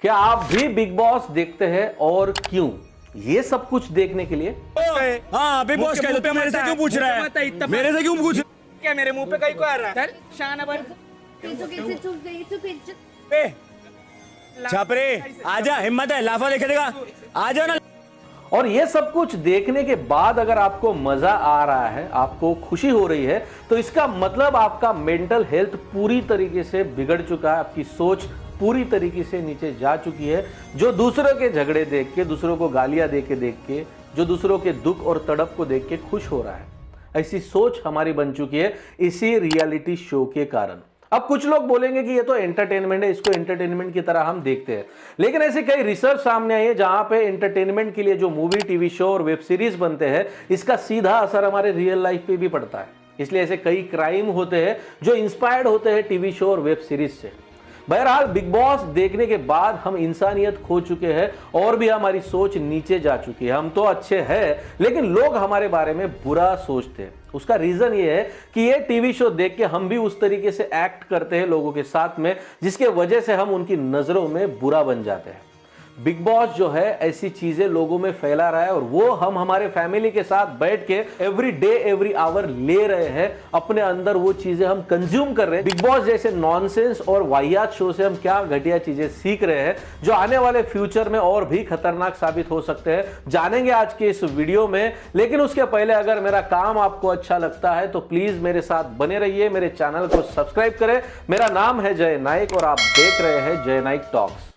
क्या आप भी बिग बॉस देखते हैं और क्यों? ये सब कुछ देखने के लिए हाँ बिग बॉस कहते हो, मेरे से क्यों पूछ रहा है? मेरे से क्यों पूछ क्या मेरे मुंह पे कहीं को आ रहा है? चल शाना बन छापरे आजा, हिम्मत है लाफा देखे देगा, आजा ना। और ये सब कुछ देखने के बाद अगर आपको मजा आ रहा है, आपको खुशी हो रही है, तो इसका मतलब आपका मेंटल हेल्थ पूरी तरीके से बिगड़ चुका है, आपकी सोच पूरी तरीके से नीचे जा चुकी है। जो दूसरों के झगड़े देख के, दूसरों को गालियां देख के, जो दूसरों के दुख और तड़प को देख के खुश हो रहा है, ऐसी सोच हमारी बन चुकी है इसी रियलिटी शो के कारण। अब कुछ लोग बोलेंगे कि ये तो एंटरटेनमेंट है, इसको एंटरटेनमेंट की तरह हम देखते हैं, लेकिन ऐसी कई रिसर्च सामने आई है जहां पे एंटरटेनमेंट के लिए जो मूवी, टीवी शो और वेब सीरीज बनते हैं, इसका सीधा असर हमारे रियल लाइफ पे भी पड़ता है। इसलिए ऐसे कई क्राइम होते हैं जो इंस्पायर्ड होते हैं टीवी शो और वेब सीरीज से। बहरहाल बिग बॉस देखने के बाद हम इंसानियत खो चुके हैं और भी हमारी सोच नीचे जा चुकी है। हम तो अच्छे हैं, लेकिन लोग हमारे बारे में बुरा सोचते हैं। उसका रीजन ये है कि ये टीवी शो देख के हम भी उस तरीके से एक्ट करते हैं लोगों के साथ में, जिसके वजह से हम उनकी नजरों में बुरा बन जाते हैं। बिग बॉस जो है ऐसी चीजें लोगों में फैला रहा है और वो हम हमारे फैमिली के साथ बैठ के एवरी डे एवरी आवर ले रहे हैं, अपने अंदर वो चीजें हम कंज्यूम कर रहे हैं। बिग बॉस जैसे नॉनसेंस और वाहियात शो से हम क्या घटिया चीजें सीख रहे हैं जो आने वाले फ्यूचर में और भी खतरनाक साबित हो सकते हैं, जानेंगे आज के इस वीडियो में। लेकिन उसके पहले अगर मेरा काम आपको अच्छा लगता है तो प्लीज मेरे साथ बने रहिए, मेरे चैनल को सब्सक्राइब करें। मेरा नाम है जय नाइक और आप देख रहे हैं जय नाइक टॉक्स।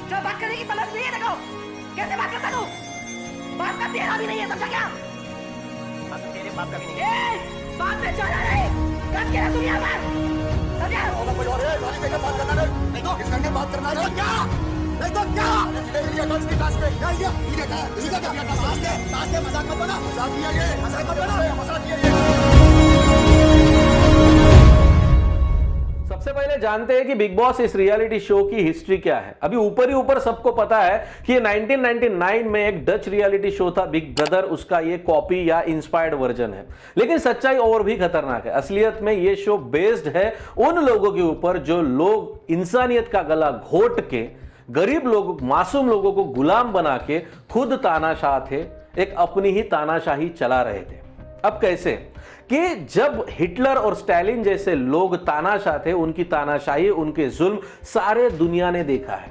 जो बात करने की तलस नहीं है, देखो कैसे बात करता तू। बात का तेरा भी नहीं है, समझा क्या? बात तेरे बाप का भी नहीं है। बात में चला रहे कस के तुम यहाँ पर समझा? कोई और है गाली देकर बात करना नहीं तो किस करके बात करना है क्या? नहीं तो क्या? ये कौन सी क्लास में क्या ये क्या है? इसी का क्या बात है? मजाक मत बना, मजाक किया ये, मजाक मत बना, मजाक किया ये। सबसे पहले जानते हैं कि बिग बॉस इस रियलिटी शो की हिस्ट्री क्या है। अभी ऊपर ही ऊपर सबको पता है कि ये 1999 में एक डच रियलिटी शो था बिग ब्रदर, उसका ये कॉपी या इंस्पायर्ड वर्जन है। लेकिन सच्चाई और भी खतरनाक है। असलियत में ये शो बेस्ड है उन लोगों के ऊपर जो लोग इंसानियत का गला घोट के, गरीब लोग, मासूम लोगों को गुलाम बना के खुद तानाशाह थे, एक अपनी ही तानाशाही चला रहे थे। अब कैसे कि जब हिटलर और स्टालिन जैसे लोग तानाशाह थे, उनकी तानाशाही, उनके जुल्म सारे दुनिया ने देखा है।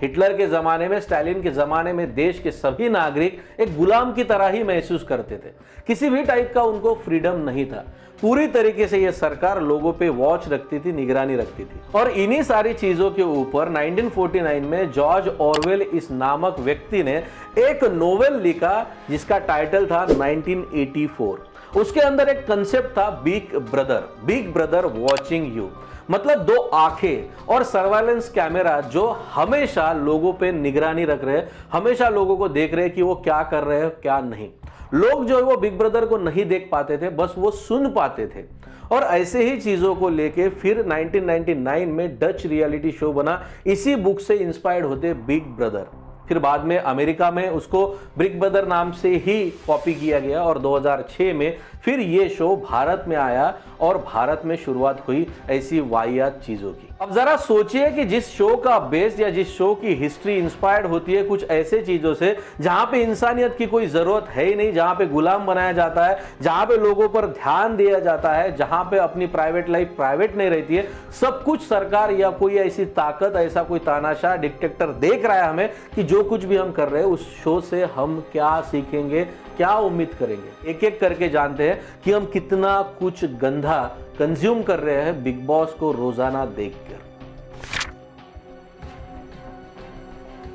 हिटलर के जमाने में, स्टालिन के जमाने में देश के सभी नागरिक एक गुलाम की तरह ही महसूस करते थे। किसी भी टाइप का उनको फ्रीडम नहीं था। पूरी तरीके से यह सरकार लोगों पे वॉच रखती थी, निगरानी रखती थी। और इन्हीं सारी चीजों के ऊपर 1949 में जॉर्ज ऑरवेल इस नामक व्यक्ति ने एक नोवेल लिखा जिसका टाइटल था 1984। उसके अंदर एक कंसेप्ट था बिग ब्रदर वॉचिंग यू, मतलब दो आंखें और सर्वेलेंस कैमरा जो हमेशा लोगों पे निगरानी रख रहे हैं, हमेशा लोगों को देख रहे हैं कि वो क्या कर रहे हैं क्या नहीं। लोग जो है वो बिग ब्रदर को नहीं देख पाते थे, बस वो सुन पाते थे। और ऐसे ही चीजों को लेके फिर 1999 में डच रियलिटी शो बना, इसी बुक से इंस्पायर्ड होते बिग ब्रदर। फिर बाद में अमेरिका में उसको बिग ब्रदर नाम से ही कॉपी किया गया और 2006 में फिर ये शो भारत में आया और भारत में शुरुआत हुई ऐसी वाहियात चीजों की। अब जरा सोचिए कि जिस शो का बेस या जिस शो की हिस्ट्री इंस्पायर्ड होती है कुछ ऐसे चीजों से जहां पे इंसानियत की कोई जरूरत है ही नहीं, जहां पे गुलाम बनाया जाता है, जहां पे लोगों पर ध्यान दिया जाता है, जहां पे अपनी प्राइवेट लाइफ प्राइवेट नहीं रहती है, सब कुछ सरकार या कोई ऐसी ताकत, ऐसा कोई तानाशाह डिक्टेटर देख रहा है हमें कि जो कुछ भी हम कर रहे हैं उस शो से हम क्या सीखेंगे, क्या उम्मीद करेंगे। एक एक करके जानते हैं कि हम कितना कुछ गंदा कंज्यूम कर रहे हैं बिग बॉस को रोजाना देखकर।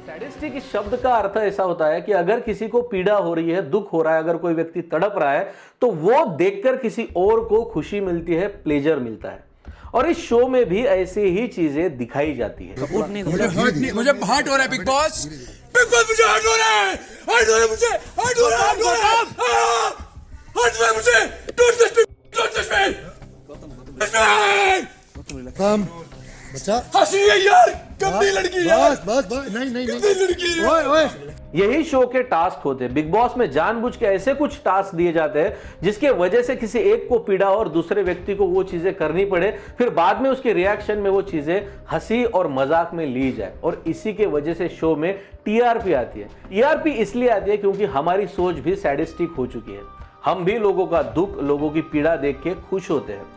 सैडिस्टिक इस शब्द का अर्थ ऐसा होता है कि अगर किसी को पीड़ा हो रही है, दुख हो रहा है, अगर कोई व्यक्ति तड़प रहा है तो वो देखकर किसी और को खुशी मिलती है, प्लेजर मिलता है। और इस शो में भी ऐसी ही चीजें दिखाई जाती है। मुझे हार्ट हो रहा है बिग बॉस, मुझे हार्ट हो रहा है, हार्ट हो रहा है मुझे, हार्ट हो रहा है, हार्ट हो रहा है मुझे, डोंट टच मी। कम बच्चा, हंसी है यार, गंदी लड़की यार। बस नहीं गंदी लड़की। ओए ओए यही शो के टास्क होते हैं। बिग बॉस में जानबूझ के ऐसे कुछ टास्क दिए जाते हैं जिसके वजह से किसी एक को पीड़ा और दूसरे व्यक्ति को वो चीजें करनी पड़े, फिर बाद में उसके रिएक्शन में वो चीजें हंसी और मजाक में ली जाए, और इसी के वजह से शो में टीआरपी आती है। टीआरपी इसलिए आती है क्योंकि हमारी सोच भी सैडिस्टिक हो चुकी है। हम भी लोगों का दुख, लोगों की पीड़ा देख के खुश होते हैं।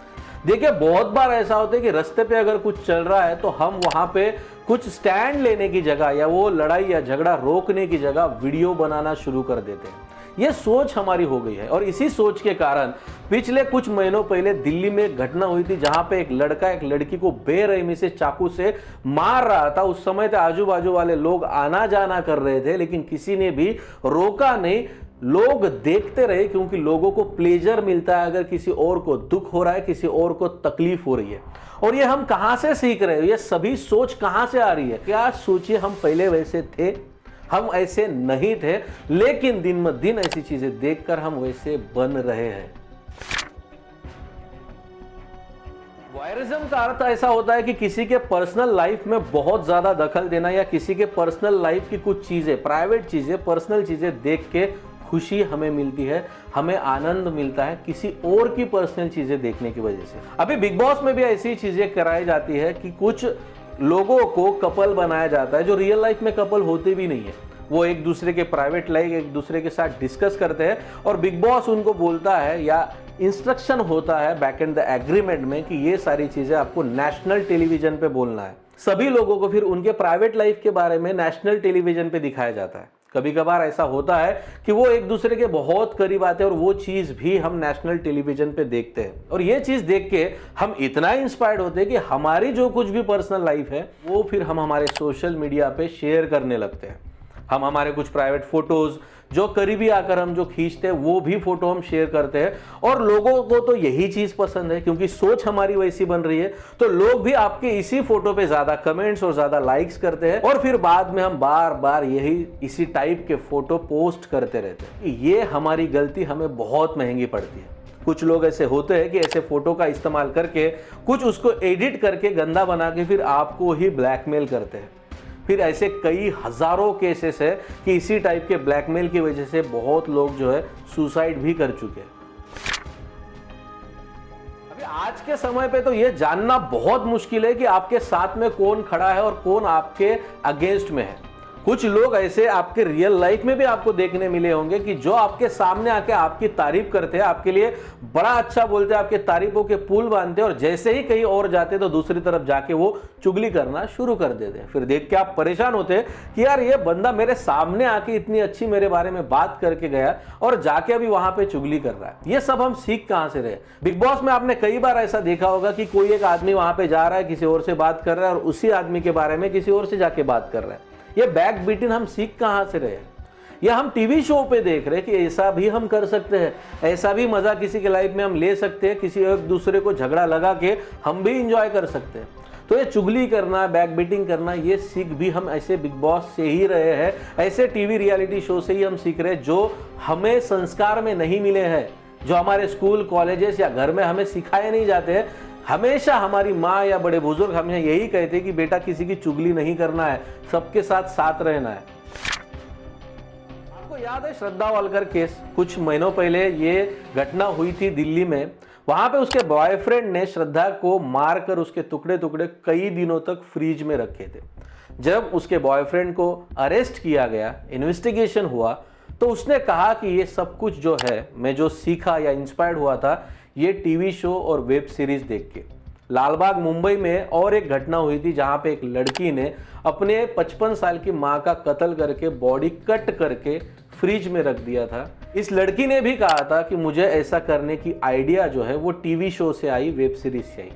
देखिए, बहुत बार ऐसा होता है कि रास्ते पे अगर कुछ चल रहा है तो हम वहां पे कुछ स्टैंड लेने की जगह या वो लड़ाई या झगड़ा रोकने की जगह वीडियो बनाना शुरू कर देते हैं। ये सोच हमारी हो गई है, और इसी सोच के कारण पिछले कुछ महीनों पहले दिल्ली में एक घटना हुई थी जहां पे एक लड़का एक लड़की को बेरहमी से चाकू से मार रहा था। उस समय तो आजू बाजू वाले लोग आना जाना कर रहे थे, लेकिन किसी ने भी रोका नहीं। लोग देखते रहे क्योंकि लोगों को प्लेजर मिलता है अगर किसी और को दुख हो रहा है, किसी और को तकलीफ हो रही है। और ये हम कहां से सीख रहे हैं? ये सभी सोच कहां से आ रही है? क्या सोचिए, हम पहले वैसे थे? हम ऐसे नहीं थे, लेकिन दिन में दिन ऐसी चीजें देखकर हम वैसे बन रहे हैं। वॉयरिज्म का अर्थ ऐसा होता है कि किसी के पर्सनल लाइफ में बहुत ज्यादा दखल देना, या किसी के पर्सनल लाइफ की कुछ चीजें, प्राइवेट चीजें, पर्सनल चीजें देख के खुशी हमें मिलती है, हमें आनंद मिलता है किसी और की पर्सनल चीजें देखने की वजह से। अभी बिग बॉस में भी ऐसी चीजें कराई जाती है कि कुछ लोगों को कपल बनाया जाता है जो रियल लाइफ में कपल होते भी नहीं है। वो एक दूसरे के प्राइवेट लाइफ एक दूसरे के साथ डिस्कस करते हैं, और बिग बॉस उनको बोलता है या इंस्ट्रक्शन होता है बैक एंड द एग्रीमेंट में कि ये सारी चीजें आपको नेशनल टेलीविजन पे बोलना है। सभी लोगों को फिर उनके प्राइवेट लाइफ के बारे में नेशनल टेलीविजन पे दिखाया जाता है। कभी कभार ऐसा होता है कि वो एक दूसरे के बहुत करीब आते हैं, और वो चीज भी हम नेशनल टेलीविजन पे देखते हैं। और ये चीज देख के हम इतना इंस्पायर्ड होते हैं कि हमारी जो कुछ भी पर्सनल लाइफ है वो फिर हम हमारे सोशल मीडिया पे शेयर करने लगते हैं। हम हमारे कुछ प्राइवेट फोटोज जो करीबी आकर हम जो खींचते हैं वो भी फोटो हम शेयर करते हैं, और लोगों को तो यही चीज पसंद है क्योंकि सोच हमारी वैसी बन रही है। तो लोग भी आपके इसी फोटो पे ज्यादा कमेंट्स और ज्यादा लाइक्स करते हैं, और फिर बाद में हम बार बार यही इसी टाइप के फोटो पोस्ट करते रहते हैं। ये हमारी गलती हमें बहुत महंगी पड़ती है। कुछ लोग ऐसे होते हैं कि ऐसे फोटो का इस्तेमाल करके कुछ उसको एडिट करके गंदा बना के फिर आपको ही ब्लैकमेल करते हैं। फिर ऐसे कई हजारों केसेस है कि इसी टाइप के ब्लैकमेल की वजह से बहुत लोग जो है सुसाइड भी कर चुके हैं। अभी आज के समय पे तो ये जानना बहुत मुश्किल है कि आपके साथ में कौन खड़ा है और कौन आपके अगेंस्ट में है। कुछ लोग ऐसे आपके रियल लाइफ में भी आपको देखने मिले होंगे कि जो आपके सामने आके आपकी तारीफ करते हैं, आपके लिए बड़ा अच्छा बोलते हैं, आपके तारीफों के पुल बांधते हैं, और जैसे ही कहीं और जाते तो दूसरी तरफ जाके वो चुगली करना शुरू कर देते हैं। फिर देख के आप परेशान होते हैं कि यार ये बंदा मेरे सामने आके इतनी अच्छी मेरे बारे में बात करके गया और जाके अभी वहां पे चुगली कर रहा है। ये सब हम सीख कहां से रहे? बिग बॉस में आपने कई बार ऐसा देखा होगा कि कोई एक आदमी वहां पे जा रहा है, किसी और से बात कर रहा है, और उसी आदमी के बारे में किसी और से जाके बात कर रहा है। ये बैक बीटिंग हम सीख कहां से रहे? या हम टीवी शो पे देख रहे हैं कि ऐसा भी हम कर सकते हैं, ऐसा भी मजा किसी के लाइफ में हम ले सकते हैं, किसी एक दूसरे को झगड़ा लगा के हम भी इंजॉय कर सकते हैं। तो ये चुगली करना, बैक बीटिंग करना, ये सीख भी हम ऐसे बिग बॉस से ही रहे हैं, ऐसे टीवी रियलिटी शो से ही हम सीख रहे हैं जो हमें संस्कार में नहीं मिले हैं, जो हमारे स्कूल कॉलेजेस या घर में हमें सिखाए नहीं जाते हैं। हमेशा हमारी माँ या बड़े बुजुर्ग हमें यही कहते कि बेटा किसी की चुगली नहीं करना है, सबके साथ साथ रहना है। आपको याद है श्रद्धा वालकर केस? कुछ महीनों पहले ये घटना हुई थी दिल्ली में। वहां पे उसके बॉयफ्रेंड ने श्रद्धा को मारकर उसके टुकड़े टुकड़े कई दिनों तक फ्रिज में रखे थे। जब उसके बॉयफ्रेंड को अरेस्ट किया गया, इन्वेस्टिगेशन हुआ, तो उसने कहा कि ये सब कुछ जो है मैं जो सीखा या इंस्पायर्ड हुआ था ये टीवी शो और वेब सीरीज देख के। लालबाग मुंबई में और एक घटना हुई थी जहां पे एक लड़की ने अपने 55 साल की मां का कत्ल करके बॉडी कट करके फ्रिज में रख दिया था। इस लड़की ने भी कहा था कि मुझे ऐसा करने की आइडिया जो है वो टीवी शो से आई, वेब सीरीज से आई।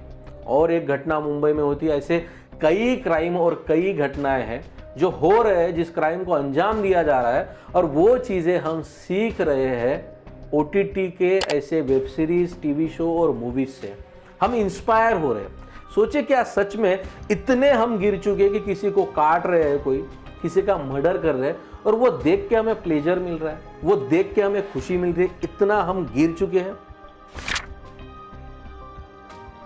और एक घटना मुंबई में होती है। ऐसे कई क्राइम और कई घटनाएं हैं जो हो रहे हैं, जिस क्राइम को अंजाम दिया जा रहा है, और वो चीजें हम सीख रहे हैं OTT के ऐसे वेब सीरीज, टीवी शो और मूवीज से। हम इंस्पायर हो रहे हैं। सोचिए क्या सच में इतने हम गिर चुके हैं कि किसी को काट रहे हैं, कोई किसी का मर्डर कर रहे हैं, और वो देख के हमें प्लेजर मिल रहा है, वो देख के हमें खुशी मिल रही है। इतना हम गिर चुके हैं।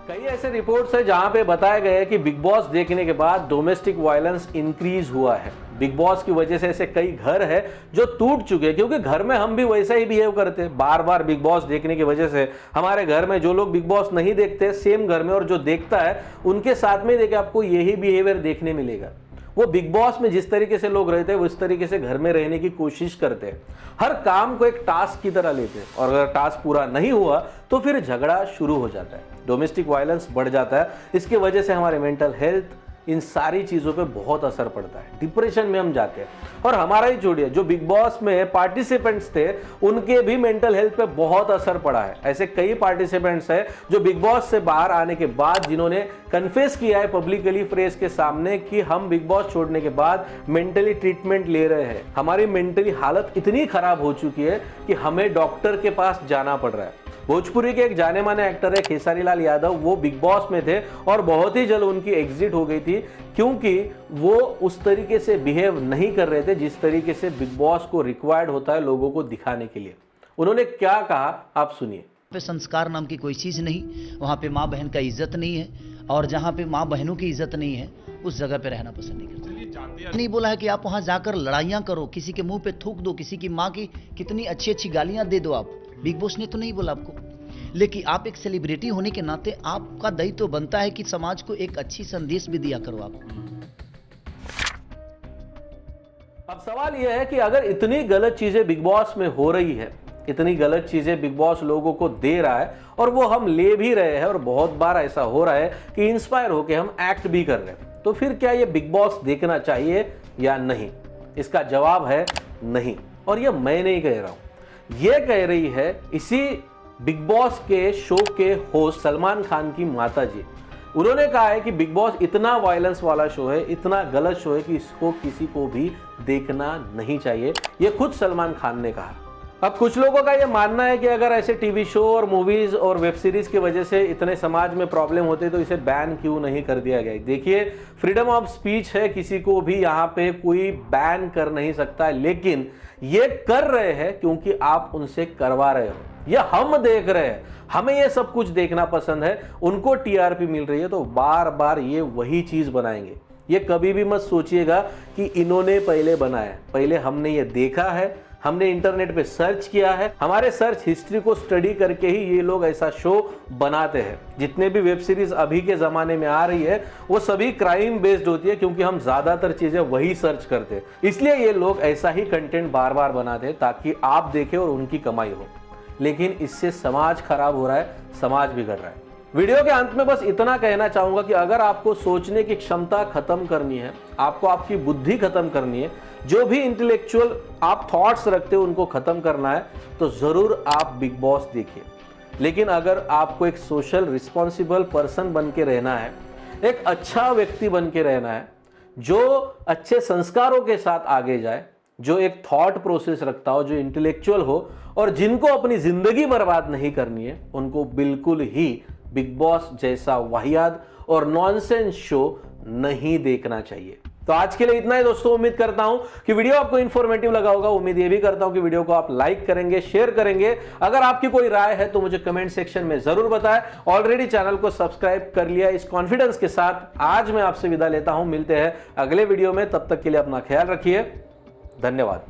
कई ऐसे रिपोर्ट्स है जहां पे बताया गया है कि बिग बॉस देखने के बाद डोमेस्टिक वायलेंस इंक्रीज हुआ है। बिग बॉस की वजह से ऐसे कई घर है जो टूट चुके हैं, क्योंकि घर में हम भी वैसा ही बिहेव करते हैं। बार बार बिग बॉस देखने की वजह से हमारे घर में जो लोग बिग बॉस नहीं देखते सेम घर में और जो देखता है उनके साथ में देखिए आपको यही बिहेवियर देखने मिलेगा। वो बिग बॉस में जिस तरीके से लोग रहते हैं उस तरीके से घर में रहने की कोशिश करते हैं, हर काम को एक टास्क की तरह लेते हैं और अगर टास्क पूरा नहीं हुआ तो फिर झगड़ा शुरू हो जाता है, डोमेस्टिक वायलेंस बढ़ जाता है। इसकी वजह से हमारे मेंटल हेल्थ, इन सारी चीज़ों पे बहुत असर पड़ता है, डिप्रेशन में हम जाते हैं। और हमारा ही छोड़िए, जो बिग बॉस में पार्टिसिपेंट्स थे उनके भी मेंटल हेल्थ पे बहुत असर पड़ा है। ऐसे कई पार्टिसिपेंट्स हैं जो बिग बॉस से बाहर आने के बाद जिन्होंने कन्फेस किया है पब्लिकली प्रेस के सामने कि हम बिग बॉस छोड़ने के बाद मेंटली ट्रीटमेंट ले रहे हैं, हमारी मेंटली हालत इतनी खराब हो चुकी है कि हमें डॉक्टर के पास जाना पड़ रहा है। भोजपुरी के एक जाने माने एक्टर है खेसारी लाल यादव, वो बिग बॉस में थे और बहुत ही जल्द उनकी एग्जिट हो गई थी, क्योंकि वो उस तरीके से बिहेव नहीं कर रहे थे जिस तरीके से बिग बॉस को रिक्वायर्ड होता है लोगों को दिखाने के लिए। उन्होंने क्या कहा आप सुनिए। पे संस्कार नाम की कोई चीज नहीं, वहाँ पे माँ बहन का इज्जत नहीं है, और जहाँ पे माँ बहनों की इज्जत नहीं है उस जगह पे रहना पसंद नहीं करता। नहीं बोला है कि आप वहाँ जाकर लड़ाइयाँ करो, किसी के मुंह पे थूक दो, किसी की माँ की कितनी अच्छी अच्छी गालियाँ दे दो आप, बिग बॉस ने तो नहीं बोला आपको। लेकिन आप एक सेलिब्रिटी होने के नाते आपका दायित्व तो बनता है कि समाज को एक अच्छी संदेश भी दिया करो आप। अब सवाल यह है कि अगर इतनी गलत चीजें बिग बॉस में हो रही है, इतनी गलत चीजें बिग बॉस लोगों को दे रहा है और वो हम ले भी रहे हैं और बहुत बार ऐसा हो रहा है कि इंस्पायर होके हम एक्ट भी कर रहे हैं, तो फिर क्या ये बिग बॉस देखना चाहिए या नहीं? इसका जवाब है नहीं। और ये मैं नहीं कह रहा हूं, ये कह रही है इसी बिग बॉस के शो के होस्ट सलमान खान की माता जी। उन्होंने कहा है कि बिग बॉस इतना वायलेंस वाला शो है, इतना गलत शो है कि इसको किसी को भी देखना नहीं चाहिए, ये खुद सलमान खान ने कहा। अब कुछ लोगों का ये मानना है कि अगर ऐसे टीवी शो और मूवीज और वेब सीरीज की वजह से इतने समाज में प्रॉब्लम होते तो इसे बैन क्यों नहीं कर दिया गया। देखिए, फ्रीडम ऑफ स्पीच है, किसी को भी यहाँ पे कोई बैन कर नहीं सकता, लेकिन ये कर रहे हैं क्योंकि आप उनसे करवा रहे हो, या हम देख रहे हैं, हमें ये सब कुछ देखना पसंद है, उनको टीआरपी मिल रही है तो बार बार ये वही चीज बनाएंगे। ये कभी भी मत सोचिएगा कि इन्होंने पहले बनाया, पहले हमने ये देखा है, हमने इंटरनेट पे सर्च किया है, हमारे सर्च हिस्ट्री को स्टडी करके ही ये लोग ऐसा शो बनाते हैं। जितने भी वेब सीरीज अभी के जमाने में आ रही है वो सभी क्राइम बेस्ड होती है, क्योंकि हम ज्यादातर चीजें वही सर्च करते हैं, इसलिए ये लोग ऐसा ही कंटेंट बार बार बनाते हैं ताकि आप देखें और उनकी कमाई हो। लेकिन इससे समाज खराब हो रहा है, समाज बिगड़ रहा है। वीडियो के अंत में बस इतना कहना चाहूंगा कि अगर आपको सोचने की क्षमता खत्म करनी है, आपको आपकी बुद्धि खत्म करनी है, जो भी इंटेलेक्चुअल आप थॉट्स रखते हो उनको खत्म करना है, तो जरूर आप बिग बॉस देखिए। लेकिन अगर आपको एक सोशल रिस्पॉन्सिबल पर्सन बन के रहना है, एक अच्छा व्यक्ति बन के रहना है, जो अच्छे संस्कारों के साथ आगे जाए, जो एक थॉट प्रोसेस रखता हो, जो इंटेलेक्चुअल हो और जिनको अपनी जिंदगी बर्बाद नहीं करनी है, उनको बिल्कुल ही बिग बॉस जैसा वाहियात और नॉनसेंस शो नहीं देखना चाहिए। तो आज के लिए इतना ही दोस्तों। उम्मीद करता हूं कि वीडियो आपको इंफॉर्मेटिव लगा होगा। उम्मीद ये भी करता हूं कि वीडियो को आप लाइक करेंगे, शेयर करेंगे। अगर आपकी कोई राय है तो मुझे कमेंट सेक्शन में जरूर बताएं। ऑलरेडी चैनल को सब्सक्राइब कर लिया, इस कॉन्फिडेंस के साथ आज मैं आपसे विदा लेता हूं। मिलते हैं अगले वीडियो में, तब तक के लिए अपना ख्याल रखिए। धन्यवाद।